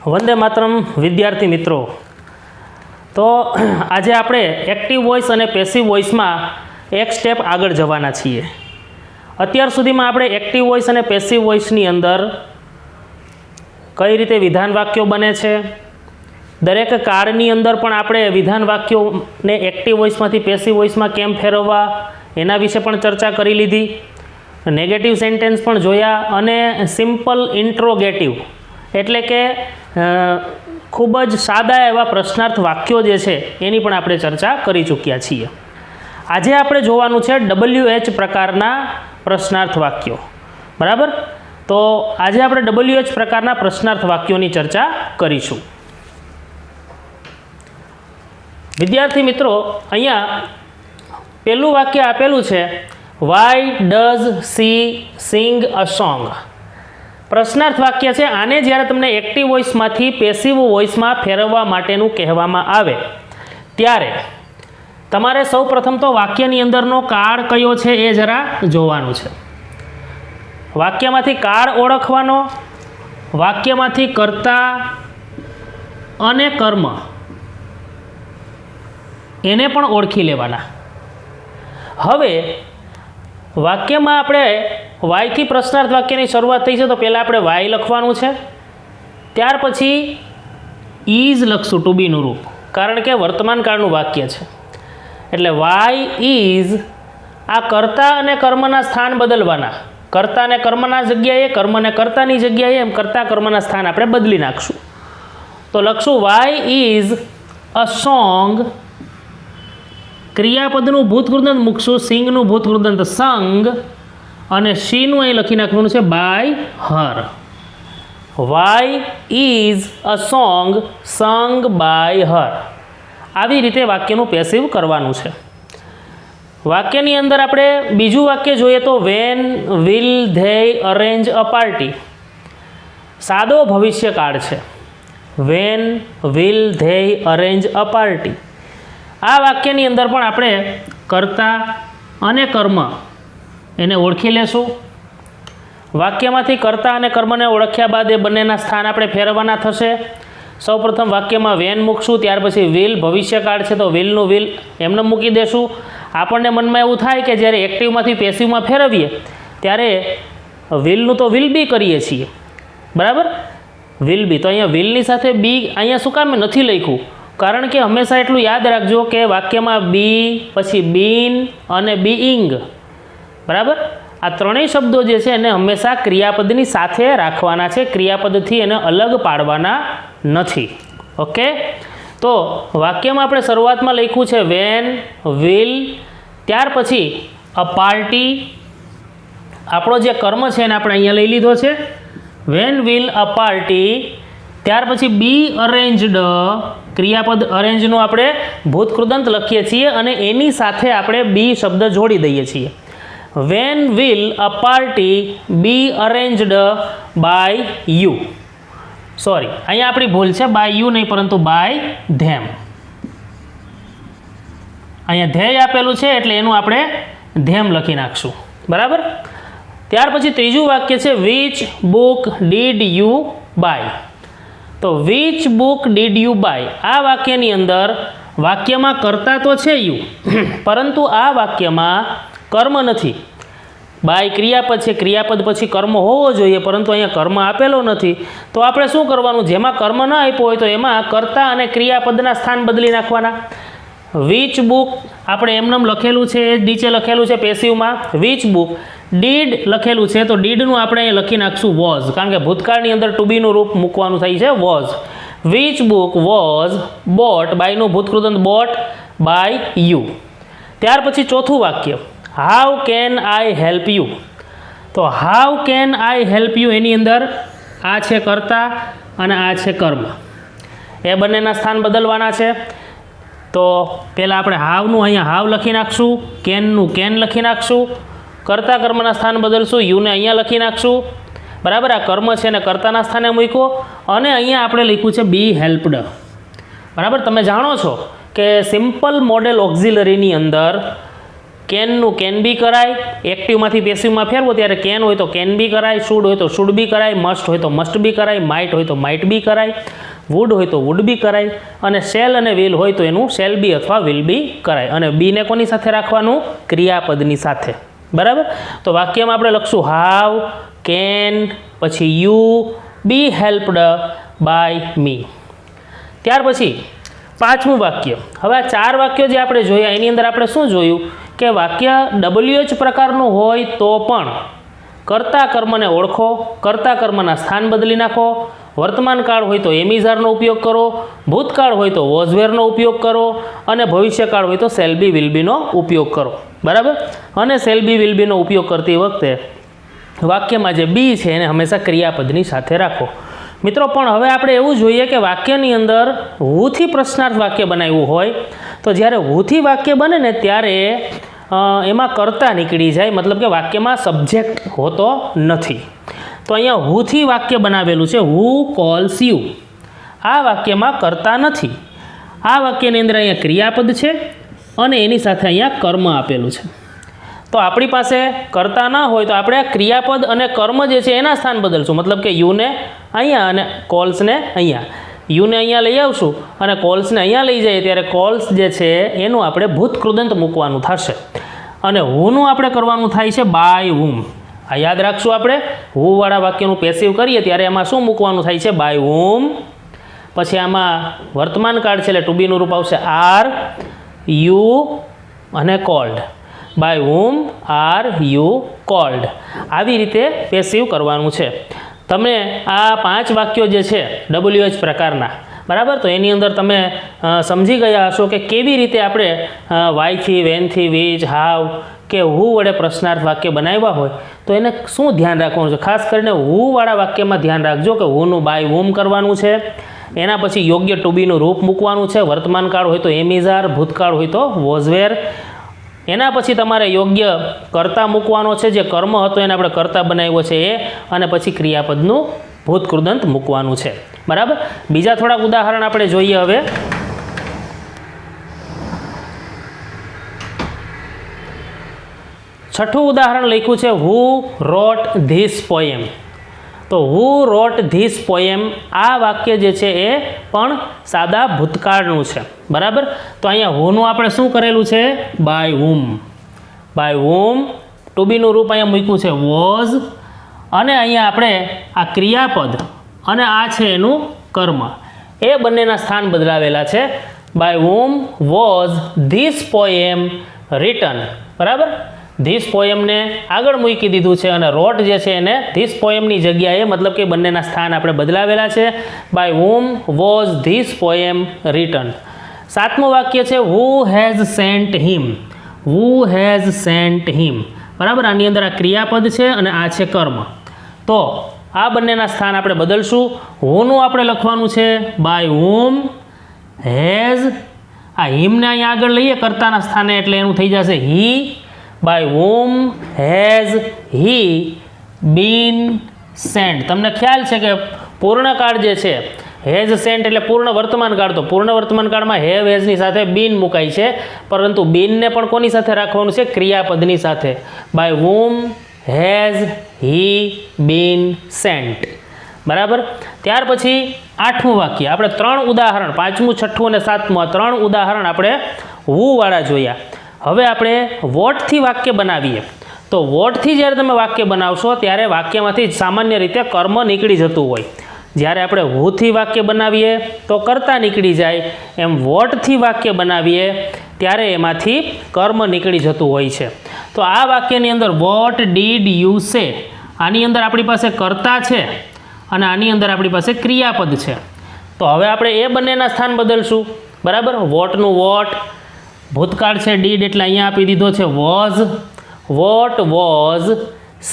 વંદે માતરમ વિદ્યાર્થી મિત્રો, તો આજે આપણે એક્ટિવ વોઇસ અને પેસિવ વોઇસમાં એક સ્ટેપ આગળ જવાના છીએ. અત્યાર સુધીમાં આપણે એક્ટિવ વોઇસ અને પેસિવ વોઇસની અંદર કઈ રીતે વિધાન વાક્યો બને છે, દરેક કાળની અંદર પણ આપણે વિધાન વાક્યોને એક્ટિવ વોઇસમાંથી પેસિવ વોઇસમાં કેમ ફેરવવા એના વિશે પણ ચર્ચા કરી લીધી. નેગેટિવ સેન્ટેન્સ પણ જોયા અને સિમ્પલ ઇન્ટ્રોગેટિવ એટલે કે ખૂબ જ સાદા એવા પ્રશ્નાર્થ વાક્યો જે છે એની પણ આપણે ચર્ચા કરી ચૂક્યા છીએ. આજે આપણે જોવાનું છે WH પ્રકારના પ્રશ્નાર્થ વાક્યો. બરાબર, તો આજે આપણે WH પ્રકારના પ્રશ્નાર્થ વાક્યોની ચર્ચા કરીશું. વિદ્યાર્થી મિત્રો, અહીંયા પહેલું વાક્ય આપેલું છે, why does she Singh a song. પ્રશ્નાર્થ વાક્ય છે. આને જ્યારે તમને એક્ટિવ વોઇસમાંથી પેસિવ વોઇસમાં ફેરવવા માટેનું કહેવામાં આવે ત્યારે તમારે સૌ પ્રથમ તો વાક્યની અંદરનો કાળ કયો છે એ જરા જોવાનું છે. વાક્યમાંથી કાળ ઓળખવાનો, વાક્યમાંથી કર્તા અને કર્મ એને પણ ઓળખી લેવાના. હવે વાક્યમાં આપણે વાયથી પ્રશ્નાર્થ વાક્યની શરૂઆત થઈ છે, તો પહેલાં આપણે વાય લખવાનું છે. ત્યાર પછી ઇઝ લખશું, ટુ બીનું રૂપ, કારણ કે વર્તમાન કાળનું વાક્ય છે. એટલે વાય ઇઝ, આ કર્તા અને કર્મના સ્થાન બદલવાના. કર્તાને કર્મના જગ્યાએ, કર્મને કર્તાની જગ્યાએ, એમ કર્તા કર્મના સ્થાન આપણે બદલી નાખશું. તો લખશું વાય ઇઝ અ સોંગ. ક્રિયાપદનું ભૂતકૃદંત મૂકશું, સિંગનું ભૂતકૃદંત સંગ, અને શીનું અહીં લખી નાખવાનું છે by her. Why is a song sung by her. આવી રીતે વાક્યનું પેસિવ કરવાનું છે. વાક્યની અંદર આપણે બીજું વાક્ય જોઈએ તો when will they arrange a party. સાદો ભવિષ્યકાળ છે. When will they arrange a party. આ વાક્યની અંદર પણ આપણે કર્તા અને કર્મ એને ઓળખી લેશું. વાક્યમાંથી કર્તા અને કર્મને ઓળખ્યા બાદ એ બંનેના સ્થાન આપણે ફેરવવાના થશે. સૌપ્રથમ વાક્યમાં વેન મૂકશું, ત્યાર પછી વિલ, ભવિષ્યકાળ છે તો વિલનું વિલ એમને મૂકી દેશું. આપણને મનમાં એવું થાય કે જ્યારે એક્ટિવમાંથી પેસિવમાં ફેરવીએ ત્યારે વિલનું તો વિલ બી કરીએ છીએ. બરાબર, વિલ બી, તો અહીંયા વિલની સાથે બી અહીંયા શું કામ નથી લખ્યું? કારણ કે હંમેશા એટલું યાદ રાખજો કે વાક્યમાં બી, પછી બીન અને બીઇંગ, બરાબર, આ ત્રણેય શબ્દો જે છે એને હંમેશા ક્રિયાપદની સાથે રાખવાના છે, ક્રિયાપદથી એને અલગ પાડવાના નથી. ઓકે, તો વાક્યમાં આપણે શરૂઆતમાં લખ્યું છે વેન વિલ, ત્યાર પછી અ પાર્ટી. આપણો જે કર્મ છે એને આપણે અહીંયા લઈ લીધો છે, વેન વિલ અ પાર્ટી. ત્યાર પછી બી અરેન્જડ, ક્રિયાપદ અરેન્જનું આપણે ભૂતકૃદંત લખીએ છીએ અને એની સાથે આપણે બી શબ્દ જોડી દઈએ છીએ. When will a party be arranged by you. Sorry, અહીંયા આપણી ભૂલ છે, બાય યુ નહીં પરંતુ બાય ધેમ. અહીંયા ધ્યેય આપેલું છે એટલે એનું આપણે ધેમ લખી નાખશું. બરાબર, ત્યાર પછી ત્રીજું વાક્ય છે which book did you buy. તો which book did you buy, આ વાક્યની અંદર વાક્યમાં કર્તા તો છે યુ, પરંતુ આ વાક્યમાં કર્મ નથી. બાય ક્રિયાપદ છે, ક્રિયાપદ પછી કર્મ હોવો જોઈએ, પરંતુ અહીંયા કર્મ આપેલો નથી. તો આપણે શું કરવાનું? જેમાં કર્મ ન આપ્યો હોય તો એમાં કર્તા અને ક્રિયાપદના સ્થાન બદલી નાખવાના. વિચ બુક આપણે એમનેમ લખેલું છે, નીચે લખેલું છે પેસિવમાં વિચ બુક. ડીડ લખેલું છે તો ડીડનું આપણે અહીં લખી નાખશું વોઝ, કારણ કે ભૂતકાળની અંદર ટુ બીનું રૂપ મૂકવાનું થાય છે was. Which book was bought, બાયનું ભૂતકૃદંત બોટ બાય યુ. ત્યાર પછી ચોથું વાક્ય how can I help you. તો how can I help you એની અંદર આ છે કર્તા અને આ છે કર્મ, એ બંનેના સ્થાન બદલવાના છે. તો પહેલાં આપણે હાવનું અહીંયા હાવ લખી નાખશું, કેનનું કેન લખી નાખશું, કર્તા કર્મના સ્થાન બદલશું, યુને અહીંયા લખી નાખશું. બરાબર, આ કર્મ છે ને કર્તાના સ્થાને મૂક્યો અને અહીંયા આપણે લખ્યું છે બી હેલ્પડ. બરાબર, તમે જાણો છો કે સિમ્પલ મોડેલ ઓક્ઝિલરીની અંદર કેનનું કેન બી કરાય, એક્ટિવમાંથી પેસિવમાં ફેરવો ત્યારે કેન હોય તો કેન બી કરાય, શુડ હોય તો શુડ બી કરાય, મસ્ટ હોય તો મસ્ટ બી કરાય, માઇટ હોય તો માઇટ બી કરાય, વુડ હોય તો વુડ બી કરાય, અને શેલ અને વિલ હોય તો એનું શેલ બી અથવા વિલ બી કરાય. અને બીને કોની સાથે રાખવાનું? ક્રિયાપદની સાથે. બરાબર. તો વાક્યમાં આપણે લખશું હાવ કેન, પછી you be helped by me. ત્યાર પછી 5મું વાક્ય. હવે આ 4 વાક્યો જે આપણે જોયા એની અંદર આપણે શું જોયું કે વાક્ય WH પ્રકારનું હોય તો પણ કર્તા કર્મને ઓળખો, કર્તા કર્મના સ્થાન બદલી નાખો, વર્તમાન કાળ હોય તો એમિઝારનો ઉપયોગ કરો, ભૂતકાળ હોય તો વોઝવેરનો ઉપયોગ કરો, અને ભવિષ્યકાળ હોય તો શેલ બી વિલ બીનો ઉપયોગ કરો. બરાબર. અને શેલ બી વિલ બીનો ઉપયોગ કરતી વખતે વાક્યમાં જે બી છે એને હંમેશા ક્રિયાપદની સાથે રાખો. મિત્રો પણ હવે આપણે એવું જોઈએ કે વાક્યની અંદર હુથી પ્રશ્નાર્થ વાક્ય બનાવ્યું હોય તો જ્યારે હુથી વાક્ય બને ને ત્યારે એમાં કર્તા નીકળી જાય, મતલબ કે વાક્યમાં સબ્જેક્ટ હોતો નથી. તો અહીંયા હુથી વાક્ય બનાવેલું છે, હુ કોલ્સ યુ. આ વાક્યમાં કર્તા નથી. આ વાક્યની અંદર અહીંયા ક્રિયાપદ છે અને એની સાથે અહીંયા કર્મ આપેલું છે. તો આપણી પાસે કર્તા ના હોય તો આપણે આ ક્રિયાપદ અને કર્મ જે છે એના સ્થાન બદલશું, મતલબ કે યુને અહીંયા અને કોલ્સને અહીંયા. યુને અહીંયા લઈ આવશું અને કોલ્સને અહીંયા લઈ જઈએ ત્યારે કોલ્સ જે છે એનું આપણે ભૂતકૃદંત મૂકવાનું થશે, અને હુનું આપણે કરવાનું થાય છે બાય હુમ. આ યાદ રાખશું આપણે. હુવાળા વાક્યનું પેસિવ કરીએ ત્યારે એમાં શું મૂકવાનું થાય છે? બાય હુમ. પછી આમાં વર્તમાન કાળ છે એટલે ટુ બીનું રૂપ આવશે આર યુ અને called. By whom are you called. આવી રીતે પેસિવ કરવાનું છે. તમે આ 5 વાક્યો જે છે WH પ્રકારના, બરાબર, તો એની અંદર તમે સમજી ગયા હશો કે કેવી રીતે આપણે વાયથી, વેનથી, વિચ, હાવ કે હુ વડે પ્રશ્નાર્થ વાક્ય બનાવ્યા હોય તો એને શું ધ્યાન રાખવાનું છે. ખાસ કરીને હુવાળા વાક્યમાં ધ્યાન રાખજો કે હુનું બાય હુમ કરવાનું છે, એના પછી યોગ્ય ટુ બીનું રૂપ મૂકવાનું છે, વર્તમાન કાળ હોય તો એમિઝાર, ભૂતકાળ હોય તો વોઝવેર. એના પછી તમારે યોગ્ય કર્તા મૂકવાનો છે, જે કર્મ હતો એને આપણે કર્તા બનાવ્યો છે એ, અને પછી ક્રિયાપદનું ભૂતકૃદંત મૂકવાનું છે. બરાબર. બીજા થોડાક ઉદાહરણ આપણે જોઈએ હવે. છઠ્ઠું ઉદાહરણ લખ્યું છે હુ રોટ ધીસ પોએમ. તો હુ રોટ ધીસ પોએમ, આ વાક્ય જે છે એ પણ સાદા ભૂતકાળનું છે. બરાબર. તો અહીંયા હુનું આપણે શું કરેલું છે? By whom. By whom. To બીનું રૂપ અહીંયા મૂક્યું છે વોઝ, અને અહીંયા આપણે આ ક્રિયાપદ અને આ છે એનું કર્મ, એ બંનેના સ્થાન બદલાવેલા છે. By whom was this poem written. બરાબર. ધીસ પોએમને આગળ મૂકી દીધું છે અને રોટ જે છે એને ધીસ પોએમની જગ્યાએ, મતલબ કે બંનેના સ્થાન આપણે બદલાવેલા છે. By whom was this poem written. 7મું વાક્ય છે who has sent him. Who has sent him. બરાબર. આની અંદર આ ક્રિયાપદ છે અને આ છે કર્મ. તો આ બંનેના સ્થાન આપણે બદલશું. હુનું આપણે લખવાનું છે બાય હુમ હેઝ. આ હિમને અહીંયા આગળ લઈએ કર્તાના સ્થાને એટલે એનું થઈ જશે he. By whom has he been sent. તમને ખ્યાલ છે કે પૂર્ણકાળ જે છે હેઝ સેન્ટ એટલે પૂર્ણ વર્તમાન કાળ, તો પૂર્ણ વર્તમાન કાળમાં હેવ હેઝની સાથે બીન મુકાય છે, પરંતુ બીનને પણ કોની સાથે રાખવાનું છે? ક્રિયાપદની સાથે. By whom has he been sent. બરાબર. ત્યાર પછી 8મું વાક્ય. આપણે 3 ઉદાહરણ, 5મું, 6મું અને 7મું, આ 3 ઉદાહરણ આપણે હુવાળા જોયા. હવે આપણે વોટથી વાક્ય બનાવીએ. તો વોટથી જ્યારે તમે વાક્ય બનાવશો ત્યારે વાક્યમાંથી સામાન્ય રીતે કર્મ નીકળી જતું હોય. જ્યારે આપણે હુથી વાક્ય બનાવીએ તો કર્તા નીકળી જાય, એમ વોટથી વાક્ય બનાવીએ ત્યારે એમાંથી કર્મ નીકળી જતું હોય છે. તો આ વાક્યની અંદર વોટ ડીડ યુ સે, આની અંદર આપણી પાસે કર્તા છે અને આની અંદર આપણી પાસે ક્રિયાપદ છે. તો હવે આપણે એ બંનેના સ્થાન બદલશું. બરાબર. વોટનું વોટ, ભૂતકાળ છે ડીડ એટલે અહીંયા આપી દીધો છે was. What was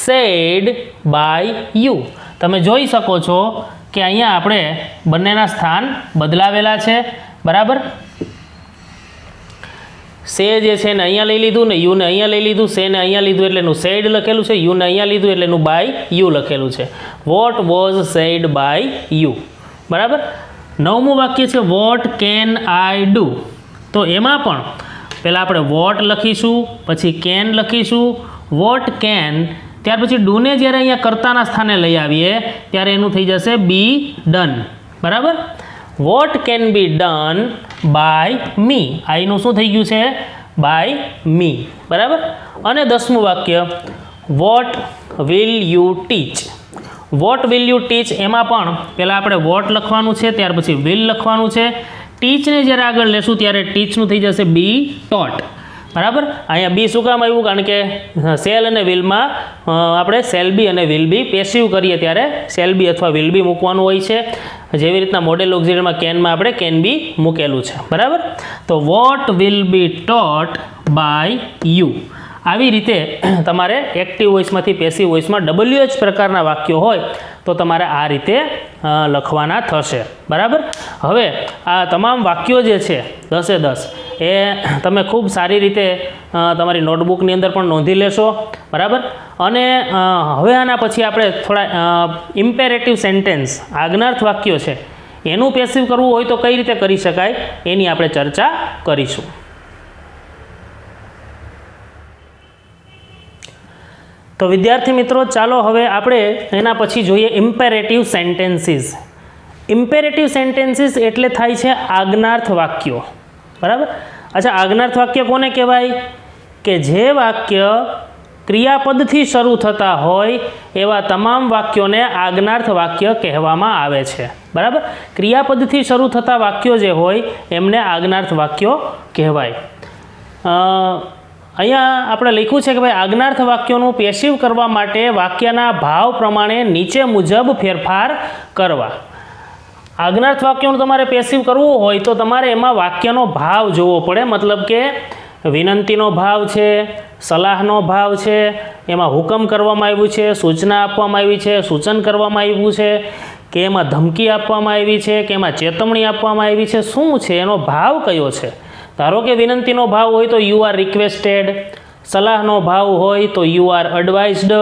said by you. તમે જોઈ શકો છો કે અહીંયા આપણે બંનેના સ્થાન બદલાવેલા છે. બરાબર. સે જે છે ને અહીંયા લઈ લીધું ને યુને અહીંયા લઈ લીધું. સેને અહીંયા લીધું એટલે એનું સેડ લખેલું છે, યુને અહીંયા લીધું એટલે એનું બાય યુ લખેલું છે. What was said by you. બરાબર. 9મું વાક્ય છે વોટ કેન આઈ ડુ. તો એમાં પણ પહેલાં આપણે વોટ લખીશું, પછી કેન લખીશું, વોટ કેન, ત્યાર પછી ડુને જ્યારે અહીંયા કર્તાના સ્થાને લઈ આવીએ ત્યારે એનું થઈ જશે બી ડન. બરાબર. What can be done by me, આઈનું શું થઈ ગયું છે? By me. બરાબર. અને 10મું વાક્ય what will you teach. What will you teach એમાં પણ પહેલાં આપણે વોટ લખવાનું છે, ત્યાર પછી વિલ લખવાનું છે. ટીચને જ્યારે આગળ લેશું ત્યારે ટીચનું થઈ જશે બી ટોટ. બરાબર. અહીંયા બી શું કામ આવ્યું? કારણ કે સેલ અને વિલમાં આપણે સેલ બી અને વિલ બી પેસિવ કરીએ ત્યારે સેલ બી અથવા વિલ બી મૂકવાનું હોય છે. જેવી રીતના મોડેલ ઓક્ઝિલરીમાં કેનમાં આપણે કેન બી મૂકેલું છે. બરાબર. તો what will be taught by you. આવી રીતે તમારે એક્ટિવ વોઇસમાંથી પેસિવ વોઇસમાં WH પ્રકારના વાક્યો હોય તો તમારે આ રીતે લખવાના થશે. બરાબર. હવે આ તમામ વાક્યો જે છે 10 એ તમે ખૂબ સારી રીતે તમારી નોટબુકની અંદર પણ નોંધી લેશો. બરાબર. અને હવે આના પછી આપણે થોડા ઇમ્પેરેટિવ સેન્ટેન્સ, આજ્ઞાર્થ વાક્યો છે, એનું પેસિવ કરવું હોય તો કઈ રીતે કરી શકાય એની આપણે ચર્ચા કરીશું. તો વિદ્યાર્થી મિત્રો, ચાલો હવે આપણે એના પછી જોઈએ ઇમ્પેરેટિવ સેન્ટેન્સીસ. ઇમ્પેરેટિવ સેન્ટેન્સીસ એટલે થાય છે આજ્ઞાર્થ વાક્યો. બરાબર. અચ્છા, આજ્ઞાર્થ વાક્ય કોને કહેવાય? કે જે વાક્ય ક્રિયાપદથી શરૂ થતા હોય એવા તમામ વાક્યોને આજ્ઞાર્થ વાક્ય કહેવામાં આવે છે. બરાબર. ક્રિયાપદથી શરૂ થતા વાક્યો જે હોય એમને આજ્ઞાર્થ વાક્યો કહેવાય. અહીંયા આપણે લખ્યું છે કે ભાઈ આજ્ઞાર્થ વાક્યોનું પેસિવ કરવા માટે વાક્યના ભાવ પ્રમાણે નીચે મુજબ ફેરફાર કરવા. આજ્ઞાર્થ વાક્યોનું તમારે પેસિવ કરવું હોય તો તમારે એમાં વાક્યનો ભાવ જોવો પડે. મતલબ કે વિનંતીનો ભાવ છે, સલાહનો ભાવ છે, એમાં હુકમ કરવામાં આવ્યું છે, સૂચના આપવામાં આવી છે, સૂચન કરવામાં આવ્યું છે, કે એમાં ધમકી આપવામાં આવી છે, કે એમાં ચેતવણી આપવામાં આવી છે, શું છે એનો ભાવ કયો છે. ધારો કે વિનંતીનો ભાવ હોય તો યુ આર રિક્વેસ્ટેડ, સલાહનો ભાવ હોય તો યુ આર એડવાઇઝડ,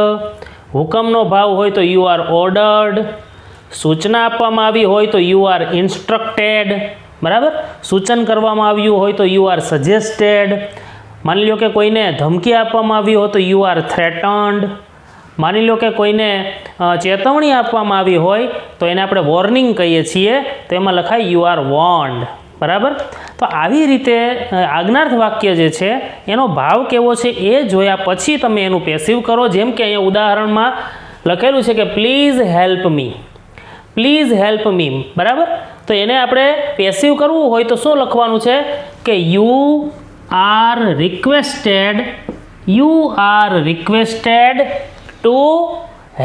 હુકમનો ભાવ હોય તો યુ આર ઓર્ડર્ડ, સૂચના આપવામાં આવી હોય તો યુ આર ઇન્સ્ટ્રક્ટેડ. બરાબર. સૂચન કરવામાં આવ્યું હોય તો યુ આર સજેસ્ટેડ. માની લો કે કોઈને ધમકી આપવામાં આવી હોય તો યુ આર થ્રેટન્ડ. માની લો કે કોઈને ચેતવણી આપવામાં આવી હોય તો એને આપણે વોર્નિંગ કહીએ છીએ, તો એમાં લખાય યુ આર વોર્ન્ડ. બરાબર. તો આવી રીતે આજ્ઞાર્થ વાક્ય જે છે એનો ભાવ કેવો છે એ જોયા પછી તમે એનું પેસિવ કરો. જેમ કે અહીંયા ઉદાહરણમાં લખેલું છે કે please help me, please help me. બરાબર. તો એને આપણે પેસિવ કરવું હોય તો શું લખવાનું છે કે you R requested, you are requested to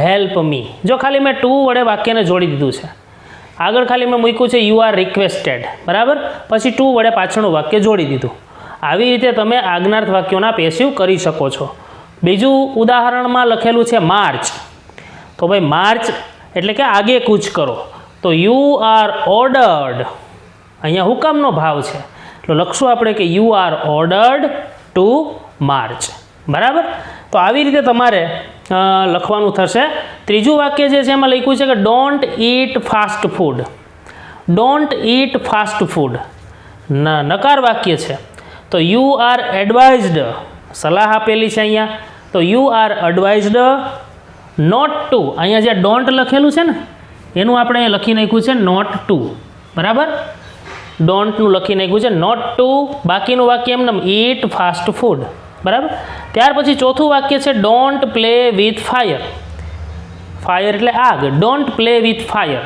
help me. જો ખાલી મેં ટુ વડે વાક્યને જોડી દીધું છે, આગળ ખાલી મેં મૂક્યું છે યુ આર રિક્વેસ્ટેડ. બરાબર. પછી ટુ વડે પાછળનું વાક્ય જોડી દીધું. આવી રીતે તમે આજ્ઞાર્થ વાક્યોના પેસિવ કરી શકો છો. બીજું ઉદાહરણમાં લખેલું છે માર્ચ. તો ભાઈ માર્ચ એટલે કે આગે કૂચ કરો, તો યુ આર ઓર્ડર્ડ, અહીંયા હુકમનો ભાવ છે તો લખશું આપણે કે you are ordered to march. બરાબર. તો આવી રીતે તમારે લખવાનું થશે. ત્રીજું વાક્ય જે છે એમાં લખ્યું છે કે don't eat fast food. Don't eat fast food નકાર વાક્ય છે, તો યુ આર એડવાઇઝડ, સલાહ આપેલી છે અહીંયા, તો you are advised not to. અહીંયા જે ડોન્ટ લખેલું છે ને એનું આપણે લખી નાખ્યું છે નોટ ટુ. બરાબર. ડોન્ટનું લખી નાખ્યું છે નોટ ટુ. બાકીનું વાક્ય એમને ઈટ ફાસ્ટ ફૂડ. બરાબર. ત્યાર પછી ચોથું વાક્ય છે don't play with fire. Fire એટલે આગ. Don't play with fire.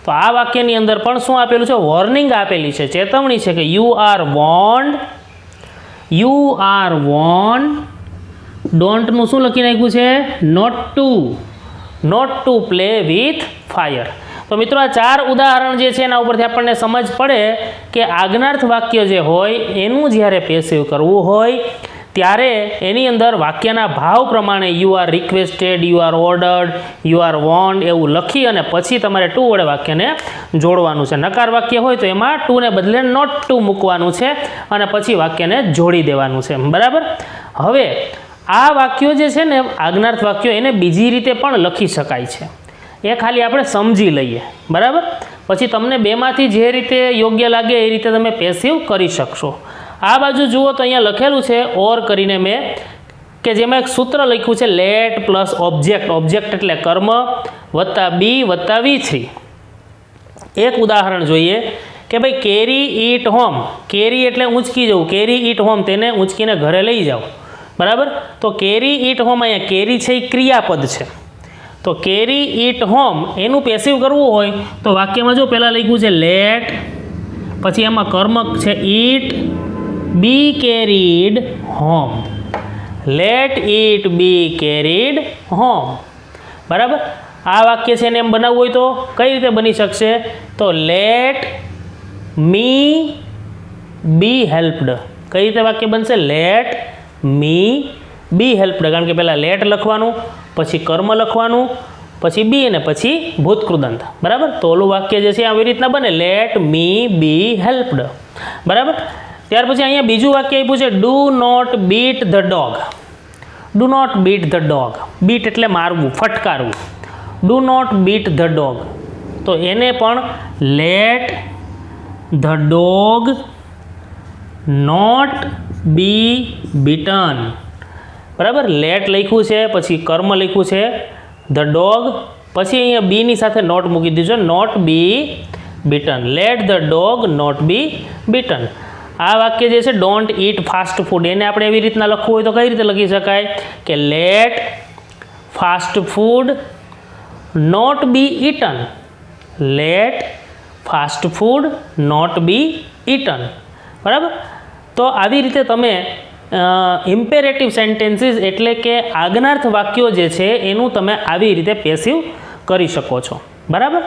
તો આ વાક્યની અંદર પણ શું આપેલું છે? વોર્નિંગ આપેલી છે, ચેતવણી છે કે you are warned, you are warned. ડોન્ટનું શું લખી નાખ્યું છે? Not to, not to play with fire. તો મિત્રો આ 4 ઉદાહરણ જે છે એના ઉપરથી આપણને સમજ પડે કે આજ્ઞાર્થ વાક્ય જે હોય એનું જ્યારે પેસિવ કરવું હોય ત્યારે એની અંદર વાક્યના ભાવ પ્રમાણે you are requested, you are ordered, you are warned એવું લખી અને પછી તમારે ટુ વડે વાક્યને જોડવાનું છે. નકાર વાક્ય હોય તો એમાં ટુને બદલે નોટ ટુ મૂકવાનું છે અને પછી વાક્યને જોડી દેવાનું છે. બરાબર. હવે આ વાક્યો જે છે ને આજ્ઞાર્થ વાક્યો એને બીજી રીતે પણ લખી શકાય છે, એ ખાલી આપણે સમજી લઈએ. બરાબર. પછી તમને બેમાંથી જે રીતે યોગ્ય લાગે એ રીતે તમે પેસિવ કરી શકશો. આ બાજુ જુઓ તો અહીંયા લખેલું છે ઓર કરીને મેં, કે જેમાં એક સૂત્ર લખ્યું છે લેટ પ્લસ ઓબ્જેક્ટ. ઓબ્જેક્ટ એટલે કર્મ વત્તા બી વત્તા V3. એક ઉદાહરણ જોઈએ કે ભાઈ કેરી ઈટ હોમ. કેરી એટલે ઊંચકી જવું, કેરી ઈટ હોમ, તેને ઊંચકીને ઘરે લઈ જાઓ, બરાબર. તો કેરી ઈટ હોમ, અહીંયા કેરી છે એ ક્રિયાપદ છે, તો કેરી ઈટ હોમ એનું પેસિવ કરવું હોય તો વાક્યમાં જો પહેલાં લખ્યું છે લેટ, પછી એમાં કર્મ છે ઈટ બી કેરીડ હોમ. લેટ ઈટ બી કેરીડ હોમ, બરાબર. આ વાક્ય છે એને એમ બનાવવું હોય તો કઈ રીતે બની શકશે? તો લેટ મી બી હેલ્પડ. કઈ રીતે વાક્ય બનશે? લેટ મી બી હેલ્પડ. કારણ કે પહેલાં લેટ લખવાનું, પછી કર્મ લખવાનું, પછી બી અને પછી ભૂતકૃદંત, બરાબર. તો ઓલું વાક્ય જે છે આવી રીતના બને, લેટ મી બી હેલ્પડ, બરાબર. ત્યાર પછી અહીંયા બીજું વાક્ય આપ્યું છે do not beat the dog. Do not beat the dog. Beat એટલે મારવું, ફટકારવું. Do not beat the dog, તો એને પણ let the dog not be beaten, બરાબર. લેટ લખ્યું છે, પછી કર્મ લખ્યું છે ધ ડોગ, પછી અહીંયા બીની સાથે નોટ મૂકી દીધું છે, not be beaten. Let the dog not be beaten. આ વાક્ય જે છે ડોન્ટ ઈટ ફાસ્ટ ફૂડ, એને આપણે એવી રીતના લખવું હોય તો કઈ રીતે લખી શકાય કે let fast food not be eaten. Let fast food not be eaten, બરાબર. તો આવી રીતે તમે ઇમ્પેરેટિવ સેન્ટેન્સીસ એટલે કે આજ્ઞાર્થ વાક્યો જે છે એનું તમે આવી રીતે પેસિવ કરી શકો છો, બરાબર.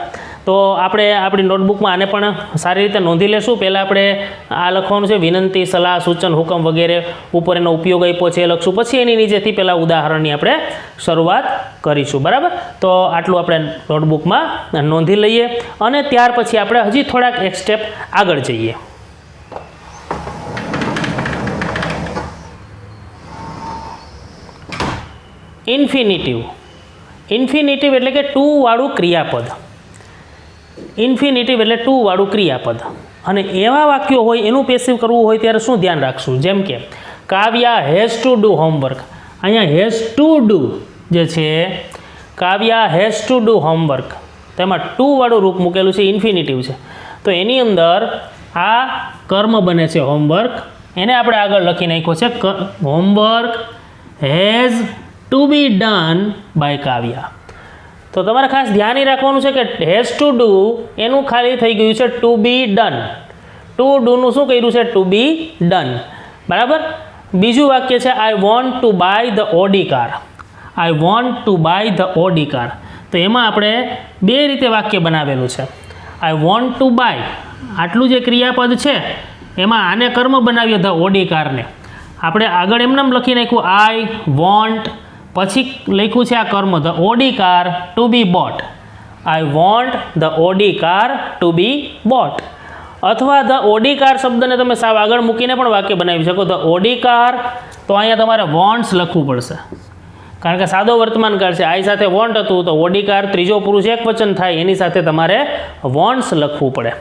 તો આપણે આપણી નોટબુકમાં આને પણ સારી રીતે નોંધી લેશું. પહેલાં આપણે આ લખવાનું છે વિનંતી, સલાહ, સૂચન, હુકમ વગેરે ઉપર એનો ઉપયોગ આપ્યો છે એ લખશું, પછી એની નીચેથી પહેલાં ઉદાહરણની આપણે શરૂઆત કરીશું, બરાબર. તો આટલું આપણે નોટબુકમાં નોંધી લઈએ અને ત્યાર પછી આપણે હજી થોડાક એક સ્ટેપ આગળ જઈએ. ઇન્ફિનિટિવ. ઇન્ફિનિટિવ એટલે કે ટુ વાળું ક્રિયાપદ. ઇન્ફિનિટિવ એટલે ટુ વાળું ક્રિયાપદ. અને એવા વાક્યો હોય એનું પેસિવ કરવું હોય ત્યારે શું ધ્યાન રાખશું? જેમ કે કાવ્યા હેઝ ટુ ડુ હોમવર્ક. અહીંયા હેઝ ટુ ડુ જે છે, કાવ્યા હેઝ ટુ ડુ હોમવર્ક, તેમાં ટુ વાળું રૂપ મૂકેલું છે, ઇન્ફિનિટિવ છે. તો એની અંદર આ કર્મ બને છે હોમવર્ક, એને આપણે આગળ લખી નાખ્યો છે homework has to be done by Kavya. તો તમારે ખાસ ધ્યાન એ રાખવાનું છે કે હેઝ ટુ ડુ એનું ખાલી થઈ ગયું છે ટુ બી ડન. ટુ ડુનું શું કર્યું છે? ટુ બી ડન, બરાબર. બીજું વાક્ય છે I want to buy the Audi car. I want to buy the Audi car. તો એમાં આપણે બે રીતે વાક્ય બનાવેલું છે. આઈ વોન્ટ ટુ બાય, આટલું જે ક્રિયાપદ છે એમાં આને કર્મ બનાવ્યો ધ ઓડી કારને. આપણે આગળ એમને લખી નાખ્યું આઈ વોન્ટ, પછી લખ્યું છે આ કર્મ the Audi car to be bought. I want the Audi car to be bought. અથવા ધ ઓડી કાર શબ્દને તમે સાવ આગળ મૂકીને પણ વાક્ય બનાવી શકો. ધ ઓડી કાર, તો અહીંયા તમારે વોન્ટ્સ લખવું પડશે, કારણ કે સાદો વર્તમાન કાળ છે. આઈ સાથે વોન્ટ હતું, તો ઓડી કાર ત્રીજો પુરુષ એક વચન થાય, એની સાથે તમારે વોન્ટ્સ લખવું પડે.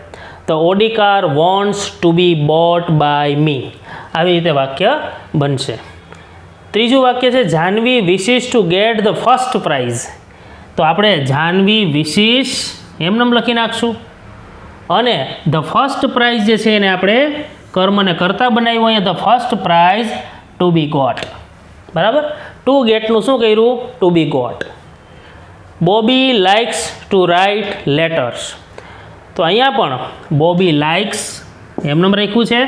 The Audi car wants to be bought by me. આવી રીતે વાક્ય બનશે. ત્રીજું વાક્ય છે Jahnavi wishes to get the first prize. તો આપણે જાહ્નવી વિશિસ એમનેમ લખી નાખશું અને ધ ફર્સ્ટ પ્રાઇઝ જે છે એને આપણે કર્મને કરતા બનાવ્યું. અહીંયા the first prize to be got, બરાબર. ટુ ગેટનું શું કર્યું? To be got. Bobby likes to write letters. તો અહીંયા પણ બોબી લાઇક્સ એમનેમ રાખ્યું છે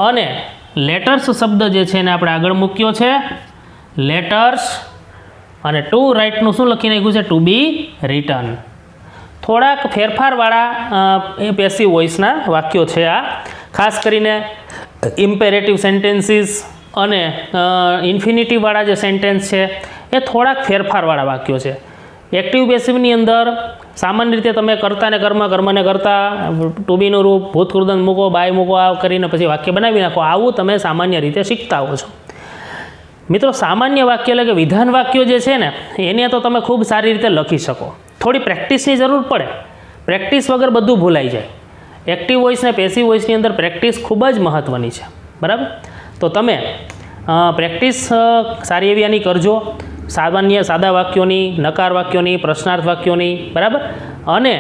અને લેટર્સ શબ્દ જે છે એને આપણે આગળ મૂક્યો છે લેટર્સ, અને ટુ રાઇટનું શું લખી નાખ્યું છે? ટુ બી રિટન. થોડાક ફેરફારવાળા એ પેસિવ વોઇસના વાક્યો છે આ. ખાસ કરીને ઇમ્પેરેટિવ સેન્ટેન્સીસ અને ઇન્ફિનિટિવવાળા જે સેન્ટેન્સ છે એ થોડાક ફેરફારવાળા વાક્યો છે. એક્ટિવ પેસિવની અંદર સામાન્ય રીતે તમે કરતા ને કર્મ, કર્મને કરતા, ટુ બીનું રૂપ, ભૂતકૃદંત મૂકો, બાય મૂકો, આ કરીને પછી વાક્ય બનાવી નાખો. આવું તમે સામાન્ય રીતે શીખતા હો છો. મિત્રો, સામાન્ય વાક્ય એટલે કે વિધાન વાક્યો જે છે ને એને તો તમે ખૂબ સારી રીતે લખી શકો. થોડી પ્રેક્ટિસની જરૂર પડે. પ્રેક્ટિસ વગર બધું ભૂલાઈ જાય. એક્ટિવ વોઇસ ને પેસિવ વોઇસની અંદર પ્રેક્ટિસ ખૂબ જ મહત્ત્વની છે. બરાબર. તો તમે પ્રેક્ટિસ સારી એવી આની કરજો, સાદા વાક્યોની, નકાર વાક્યોની, પ્રશ્નાર્થ વાક્યોની, બરાબર. અને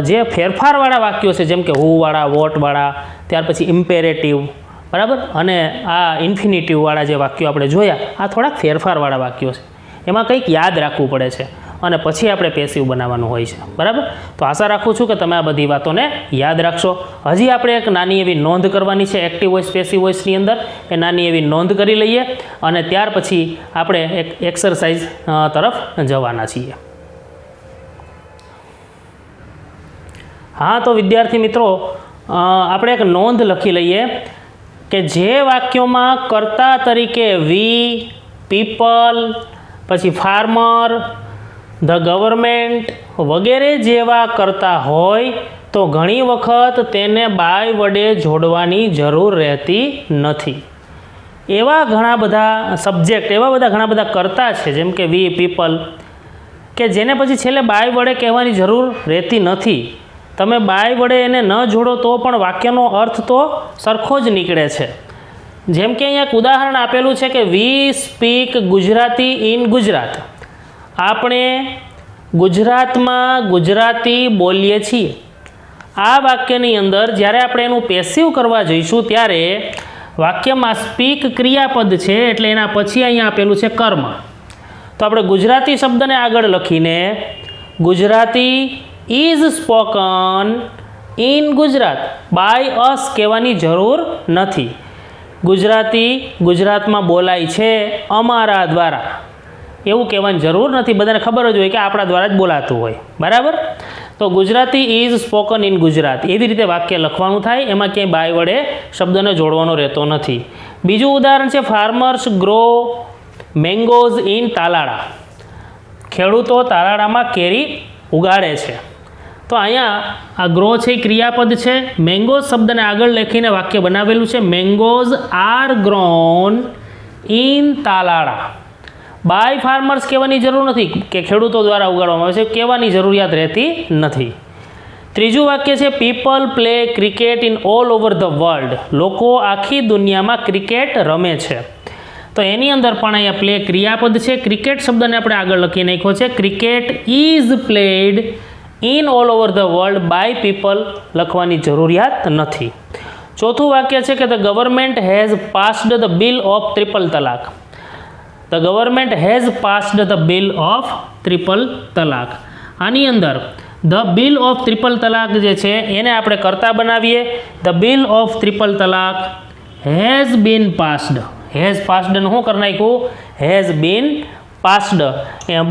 જે ફેરફારવાળા વાક્યો છે જેમ કે હુવાળા, વોટવાળા, ત્યાર પછી ઇમ્પેરેટિવ, બરાબર, અને આ ઇન્ફિનિટિવવાળા જે વાક્યો આપણે જોયા, આ થોડાક ફેરફારવાળા વાક્યો છે, એમાં કંઈક યાદ રાખવું પડે છે અને પછી આપણે પેસિવ બનાવવાનું હોય છે, બરાબર. તો આશા રાખું છું કે તમે આ બધી વાતોને યાદ રાખશો. હજી આપણે એક નાની એવી નોંધ કરવાની છે એક્ટિવ વોઇસ પેસિવ વોઇસની અંદર, એ નાની એવી નોંધ કરી લઈએ અને ત્યાર પછી આપણે એક એક્સરસાઇઝ તરફ જવાના છીએ. હા, તો વિદ્યાર્થી મિત્રો, આપણે એક નોંધ લખી લઈએ કે જે વાક્યોમાં કર્તા તરીકે વી, પીપલ, પછી ફાર્મર, ધ ગવર્મેન્ટ વગેરે જેવા કરતા હોય તો ઘણી વખત તેને બાય વડે જોડવાની જરૂર રહેતી નથી. એવા ઘણા બધા સબ્જેક્ટ, એવા ઘણા બધા કરતા છે જેમ કે વી, પીપલ, કે જેને પછી છેલ્લે બાય વડે કહેવાની જરૂર રહેતી નથી. તમે બાય વડે એને ન જોડો તો પણ વાક્યનો અર્થ તો સરખો જ નીકળે છે. જેમ કે અહીંયા એક ઉદાહરણ આપેલું છે કે વી સ્પીક ગુજરાતી ઇન ગુજરાત. આપણે ગુજરાતમાં ગુજરાતી બોલીએ છીએ. આ વાક્યની અંદર જ્યારે આપણે એનું પેસિવ કરવા જઈશું ત્યારે વાક્યમાં સ્પીક ક્રિયાપદ છે એટલે એના પછી અહીંયા આપેલું છે કર્મ. તો આપણે ગુજરાતી શબ્દને આગળ લખીને Gujarati is spoken in Gujarat by us કહેવાની જરૂર નથી. ગુજરાતી ગુજરાતમાં બોલાય છે અમારા દ્વારા એવું કહેવાની જરૂર નથી. બધાને ખબર જ હોય કે આપણા દ્વારા જ બોલાતું હોય, બરાબર. તો Gujarati is spoken in Gujarat એવી રીતે વાક્ય લખવાનું થાય, એમાં ક્યાંય બાય વડે શબ્દને જોડવાનો રહેતો નથી. બીજું ઉદાહરણ છે farmers grow mangoes in Talala. ખેડૂતો તાલાળામાં કેરી ઉગાડે છે. તો અહીંયા આ ગ્રો છે એ ક્રિયાપદ છે. મેંગોઝ શબ્દને આગળ લખીને વાક્ય બનાવેલું છે mangoes are grown in Talala. By farmers કહેવાની જરૂર નથી કે ખેડૂતો દ્વારા ઉગાડવામાં આવે છે, કહેવાની જરૂરિયાત રહેતી નથી. ત્રીજું વાક્ય છે people play cricket in all over the world. લોકો આખી દુનિયામાં ક્રિકેટ રમે છે. તો એની અંદર પણ અહીંયા પ્લે ક્રિયાપદ છે. ક્રિકેટ શબ્દને આપણે આગળ લખી નાખ્યો છે cricket is played in all over the world by people લખવાની જરૂરિયાત નથી. ચોથું વાક્ય છે કે the government has passed the bill of triple talaq. The government has passed the bill of triple talaq. આની અંદર ધ બિલ ઓફ ટ્રિપલ તલાક જે છે એને આપણે કરતા બનાવીએ. The bill of triple talaq has been passed. Has પાસ્ડનું શું કરી નાખ્યું? Has been passed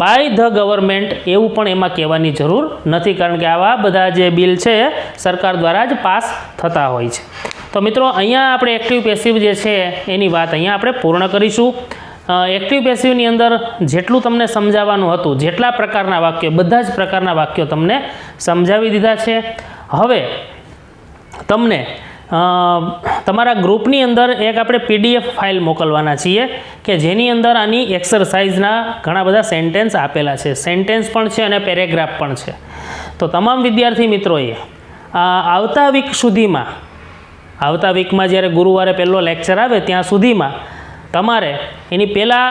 by the government એવું પણ એમાં કહેવાની જરૂર નથી, કારણ કે આવા બધા જે બિલ છે સરકાર દ્વારા જ પાસ થતા હોય છે. તો મિત્રો અહીંયા આપણે એક્ટિવ પેસિવ જે છે એની વાત અહીંયા આપણે પૂર્ણ કરીશું. એક્ટિવ પેસિવની અંદર જેટલું તમને સમજાવવાનું હતું, જેટલા પ્રકારના વાક્યો, બધા જ પ્રકારના વાક્યો તમને સમજાવી દીધા છે. હવે તમને તમારા ગ્રુપની અંદર એક આપણે PDF ફાઇલ મોકલવાના છીએ કે જેની અંદર આની એક્સરસાઇઝના ઘણા બધા સેન્ટેન્સ આપેલા છે. સેન્ટેન્સ પણ છે અને પેરેગ્રાફ પણ છે. તો તમામ વિદ્યાર્થી મિત્રોએ આવતા વીકમાં જ્યારે ગુરુવારે પહેલો લેક્ચર આવે ત્યાં સુધીમાં તમારે એની પહેલાં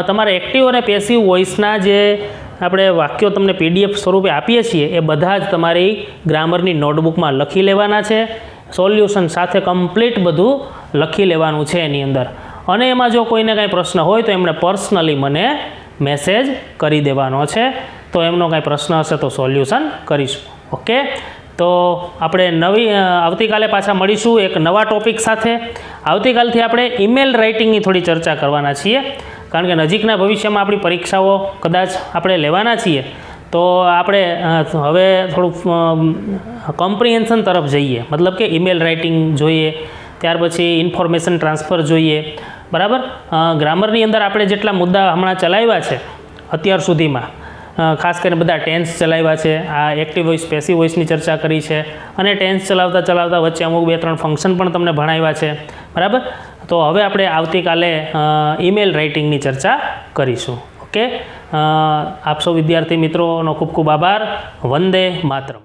તમારા એક્ટિવ અને પેસિવ વોઇસના જે આપણે વાક્યો તમને PDF સ્વરૂપે આપીએ છીએ એ બધા જ તમારી ગ્રામરની નોટબુકમાં લખી લેવાના છે. સોલ્યુશન સાથે કમ્પ્લીટ બધું લખી લેવાનું છે એની અંદર. અને એમાં જો કોઈને કાંઈ પ્રશ્ન હોય તો એમણે પર્સનલી મને મેસેજ કરી દેવાનો છે. તો એમનો કાંઈ પ્રશ્ન હશે તો સોલ્યુશન કરીશું. ઓકે, તો આપણે આવતીકાલે પાછા મળીશું એક નવા ટોપિક સાથે. આવતીકાલથી આપણે ઈમેલ રાઇટિંગની થોડી ચર્ચા કરવાના છીએ, કારણ કે નજીકના ભવિષ્યમાં આપણી પરીક્ષાઓ કદાચ આપણે લેવાના છીએ. તો આપણે હવે થોડું કોમ્પ્રિહેન્શન તરફ જઈએ, મતલબ કે ઈમેલ રાઇટિંગ જોઈએ, ત્યાર પછી ઇન્ફોર્મેશન ટ્રાન્સફર જોઈએ, બરાબર. ગ્રામરની અંદર આપણે જેટલા મુદ્દા હમણાં ચલાવ્યા છે અત્યાર સુધીમાં, ખાસ કરીને બધા ટેન્સ ચલાવ્યા છે, આ એક્ટિવ વોઇસ પેસિવ વોઇસની ચર્ચા કરી છે, અને ટેન્સ ચલાવતા વચ્ચે અમુક 2-3 ફંક્શન પણ તમને ભણાવ્યા છે, બરાબર. તો હવે આપણે આવતીકાલે ઈમેલ રાઇટિંગની ચર્ચા કરીશું. ઓકે, આપ સૌ વિદ્યાર્થી મિત્રોનો ખૂબ ખૂબ આભાર. વંદે માતરમ.